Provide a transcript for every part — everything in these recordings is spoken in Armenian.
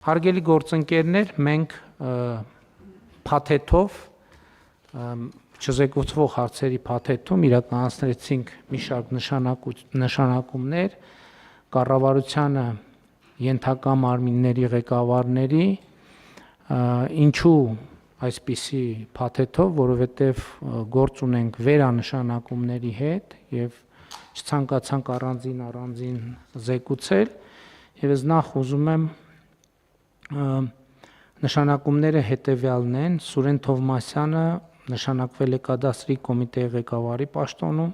Հարգելի գործընկերներ, մենք փաթեթով չզեկուցվող հարցերի փաթեթում իրականացրեցինք մի շարք նշանակումներ կառավարությանը ենթակա մարմինների ղեկավարների, ինչու այսպիսի փաթեթով, որովհետև գործ ունենք վերանշանակումների հետ եւ չցանկացանք առանձին զեկուցել եւ ես նախ ուզում եմ նշանակումները հետևյալն են. Սուրեն Թովմասյանը նշանակվել է կադաստրի կոմիտեի ղեկավարի պաշտոնում,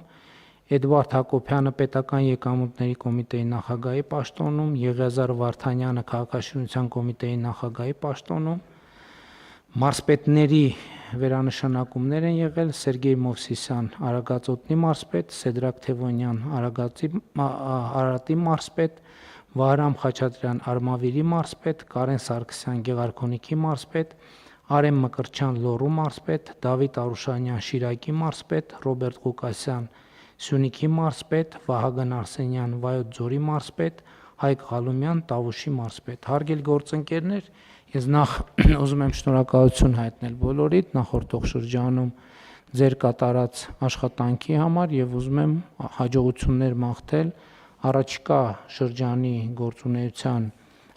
Էդվարդ Հակոբյանը պետական եկամուտների կոմիտեի նախագահի պաշտոնում, Եղիազար Վարդանյանը քաղաքաշինության կոմիտեի նախագահի պաշտոնում, մարզպետների վերանշանակումներ են եղել Սերգեյ Մովսիսյան Արագածոտնի մարզպետ, Սեդրակ Թևոնյան Արարատի մարզպետ, Վահրամ Խաչատրյան Արմավիրի մարզպետ, Կարեն Սարգսյան Գեղարքոնիքի մարզպետ, Արեմ Մկրտչյան Լոռու մարզպետ, Դավիթ Արուշանյան Շիրակի մարզպետ, Ռոբերտ Ղուկասյան Սյունիքի մարզպետ, Վահագն Արսենյան Վայոց ձորի մարզպետ, Հայկ Ղալումյան Տավուշի մարզպետ։ Հարգելի գործընկերներ, ես նախ ուզում եմ շնորհակալություն հայտնել բոլորիդ նախորդող շրջանում ձեր կատարած աշխատանքի համար եւ ուզում եմ հաջողություններ մաղթել առաջիկա շրջանի գործունեության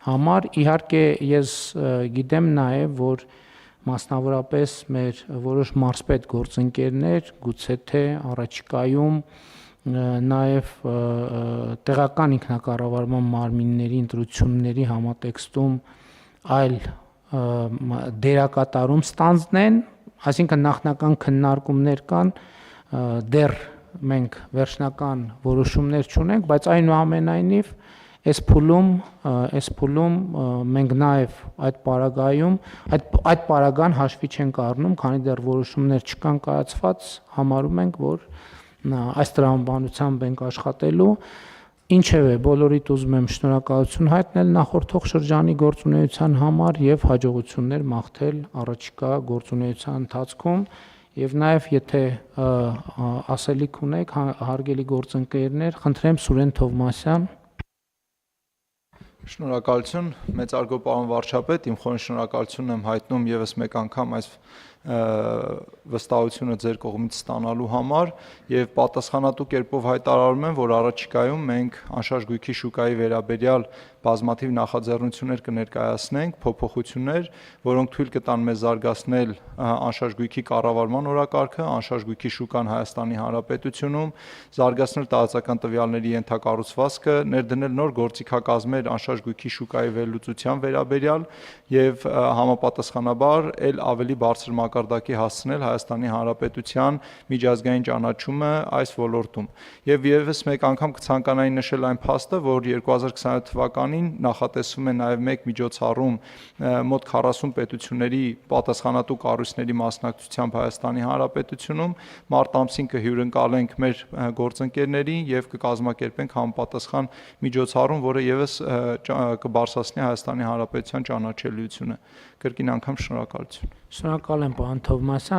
համար։ Իհարկե ես գիտեմ նաև, որ մասնավորապես մեր որոշ մարզպետ գործընկերներ գուցե թե առաջիկայում նաև տեղական ինքնակառավարման մարմինների ընտրությունների համատեքստում այլ դերակատարում ստանձնեն, այսինքն նախնական քննարկումներ կան, դեռ մենք վերջնական որոշումներ չունենք, բայց այնուամենայնիվ այս փուլում մենք նաև այդ պարագան հաշվի չենք առնում, քանի դեռ որոշումներ չկան կայացված, համարում ենք, որ այս տրամաբանությամբ ենք աշխատելու։ Ինչևէ, բոլորիդ ուզում եմ շնորհակալություն հայտնել նախորդող շրջանի գործունեության համար եւ հաջողություններ մաղթել առաջիկա գործունեության ընթացքում։ Եվ նաև եթե ասելիք ունեք, հարգելի գործընկերներ, խնդրեմ Սուրեն Թովմասյան։ Շնորհակալություն, մեծարգո պարոն վարչապետ, իմ խորին շնորհակալությունն եմ հայտնում եւս մեկ անգամ այս վստահությունը ձեր կողմից ստանալու համար եւ պատասխանատու կերպով հայտարարում եմ, որ առաջիկայում մենք անշարժ գույքի շուկայի վերաբերյալ բազմաթիվ նախաձեռնություններ կներկայացնենք, փոփոխություններ, որոնք թույլ կտան մեզ զարգացնել անշարժ գույքի կառավարման օրակարգը, անշարժ գույքի շուկան Հայաստանի Հանրապետությունում, զարգացնել տարածական տվյալների ենթակառուցվածքը, ներդնել նոր գործիքակազմեր անշարժ գույքի շուկայի վերլուծության վերաբերյալ եւ համապատասխանաբար ել ավելի բարձր մակարդակի հասցնել Հայաստանի Հանրապետության միջազգային ճանաչումը այս ոլորտում։ Եվ եւս մեկ անգամ կցանկանայի նշել այն փաստը, որ 2027 թվականին նախատեսվում է նաեւ մեկ միջոցառում մոտ 40 պետությունների պատասխանատու կառույցների մասնակցությամբ Հայաստանի Հանրապետությունում, մարտ ամսին կհյուրընկալենք մեր գործընկերներին եւ կկազմակերպենք համապատասխան միջոցառում, որը եւս կբարձրացնի Հայաստանի Հանրապետության ճանաչելիությունը։ Կրկին անգամ շնորհակալություն։ Շնորհակալ եմ, պարոն Թովմասյան։